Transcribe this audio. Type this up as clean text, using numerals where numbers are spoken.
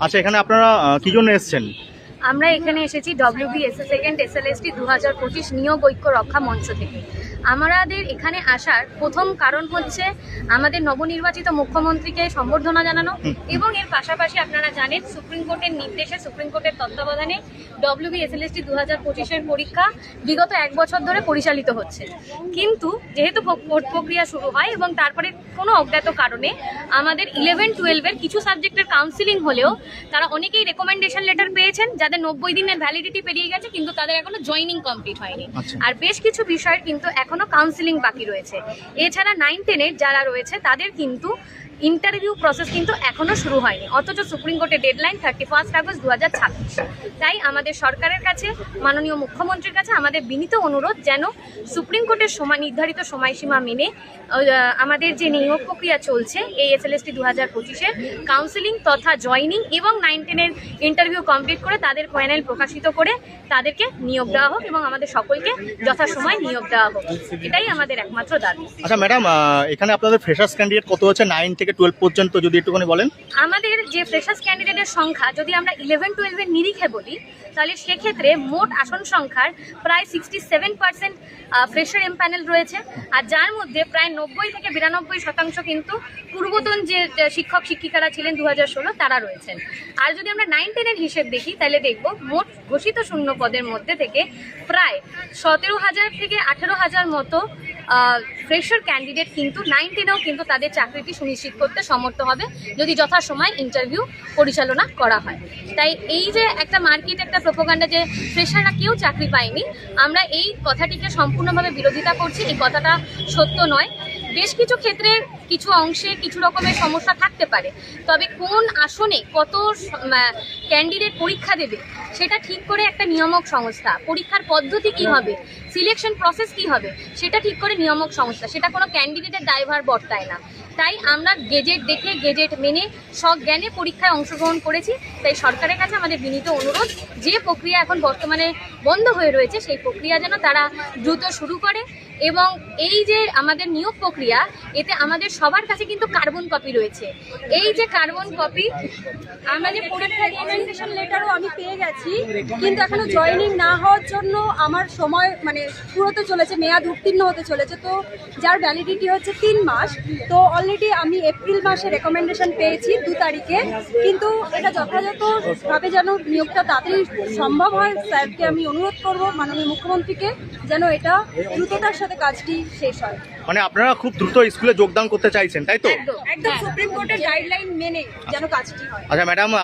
আচ্ছা, এখানে আপনারা কি জন্য এসেছেন? আমরা এখানে এসেছি ডব্লিউবিএসএস সেকেন্ড এসএলএসটি 2025 নিয়োগ ঐক্য রক্ষা মঞ্চ থেকে। আমাদের এখানে আসার প্রথম কারণ হচ্ছে আমাদের নবনির্বাচিত মুখ্যমন্ত্রীকে সম্বর্ধনা জানানো, এবং এর পাশাপাশি আপনারা জানেন সুপ্রিম কোর্টের নির্দেশে, সুপ্রিম কোর্টের তত্ত্বাবধানে ডব্লিউবিএসএলএসটি 2025-এর পরীক্ষা বিগত 1 বছর ধরে পরিচালিত হচ্ছে। কিন্তু যেহেতু কোর্ট প্রক্রিয়া শুরু হয় এবং তারপরে কোনো অজ্ঞাত কারণে আমাদের 11-12-এর কিছু সাবজেক্টের কাউন্সিলিং হলেও তারা অনেকেই রেকমেন্ডেশন লেটার পেয়েছেন যাদের 90 দিনের ভ্যালিডিটি পেরিয়ে গেছে, কিন্তু তাদের এখনো জয়েনিং কমপ্লিট হয়নি। আর বেশ কিছু বিষয়ের কিন্তু এখনো কাউন্সিলিং বাকি রয়েছে। এছাড়া 9-10-এর যারা রয়েছে তাদের কিন্তু ইন্টারভিউ প্রসেস কিন্তু এখনো শুরু হয়নি, অথচ সুপ্রিম কোর্টের ডেডলাইন 31 আগস্ট 2026। তাই আমাদের সরকারের কাছে, মাননীয় মুখ্যমন্ত্রীর কাছে আমাদের বিনীত অনুরোধ যেন সুপ্রিম কোর্টের নির্ধারিত সময়সীমা মেনে আমাদের যে নিয়োগ প্রক্রিয়া চলছে এই এসএলএসটি 2025-এর কাউন্সিলিং তথা জয়নিং এবং 9-10-এর ইন্টারভিউ কমপ্লিট করে তাদের ফাইনাল প্রকাশিত করে তাদেরকে নিয়োগ দেওয়া হোক এবং আমাদের সকলকে যথাসময় নিয়োগ দেওয়া হোক, এটাই আমাদের একমাত্র দাবি। আচ্ছা ম্যাডাম, এখানে আপনাদের ফ্রেশার্স ক্যান্ডিডেট কত হচ্ছে 9 থেকে 12 পর্যন্ত, যদি একটুখানি বলেন। আমাদের যে ফ্রেশার্স ক্যান্ডিডেটের সংখ্যা যদি আমরা 11-12-এর নিরিখে বলি, তাহলে সেক্ষেত্রে মোট আসন সংখ্যার প্রায় 67% ফ্রেশার এমপ্যানেল রয়েছে, আর যার মধ্যে প্রায় 90 থেকে 92% কিন্তু পূর্বতন যে শিক্ষক শিক্ষিকারা ছিলেন 2016 তারা রয়েছেন। আর যদি আমরা 9-10-এর হিসেব দেখি তাহলে দেখব মোট ঘোষিত শূন্য পদের মধ্যে থেকে প্রায় 17,000 থেকে 18,000 মতো ফ্রেশার ক্যান্ডিডেট কিন্তু 9-10-এও কিন্তু তাদের চাকরিটি সুনিশ্চিত করতে সমর্থ হবে যদি যথাসময় ইন্টারভিউ পরিচালনা করা হয়। তাই এই যে একটা মার্কেট, একটা প্রোপাগান্ডা যে ফ্রেশাররা কেউ চাকরি পায়নি, আমরা এই কথাটিকে সম্পূর্ণভাবে বিরোধিতা করছি। এই কথাটা সত্য নয়। বেশ কিছু ক্ষেত্রে কিছু অংশে কিছু রকমের সমস্যা থাকতে পারে, তবে কোন আসনে কত ক্যান্ডিডেট পরীক্ষা দেবে সেটা ঠিক করে একটা নিয়ামক সংস্থা, পরীক্ষার পদ্ধতি কি হবে, সিলেকশন প্রসেস কি হবে সেটা ঠিক করে নিয়ামক সংস্থা, সেটা কোনো ক্যান্ডিডেটের দায়ভার বর্তায় না। তাই আমরা গেজেট দেখে, গেজেট মেনে সজ্ঞানে পরীক্ষায় অংশগ্রহণ করেছি। তাই সরকারের কাছে আমাদের বিনীত অনুরোধ, যে প্রক্রিয়া এখন বর্তমানে বন্ধ হয়ে রয়েছে সেই প্রক্রিয়া যেন তারা দ্রুত শুরু করে, এবং এই যে আমাদের নিয়োগ প্রক্রিয়া, এতে আমাদের সবার কাছে কিন্তু কার্বন কপি রয়েছে। এই যে কার্বন কপি, আমাদের পরীক্ষার রেকমেন্ডেশন লেটারও আমি পেয়ে গেছি, কিন্তু এখনো জয়েনিং না হওয়ার জন্য আমার সময় পুরোতে চলেছে, মেয়াদ উত্তীর্ণ হতে চলেছে। তো যার ভ্যালিডিটি হচ্ছে 3 মাস। তো অলরেডি আমি এপ্রিল মাসে রেকমেন্ডেশন পেয়েছি 2 তারিখে, কিন্তু এটা যথাযথভাবে যেন নিয়োগটা তাড়াতাড়ি সম্ভব হয়। স্যারকে আমি অনুরোধ করব, মাননীয় মুখ্যমন্ত্রীকে, যেন এটা দ্রুততার সাথে কাজটি শেষ হয়। মানে আপনারা খুব দ্রুত স্কুলে যোগদান করতে চাইছেন, তাই তো? একদম সুপ্রিম কোর্টের গাইডলাইন মেনে যেন কাজটি হয়। আচ্ছা ম্যাডাম,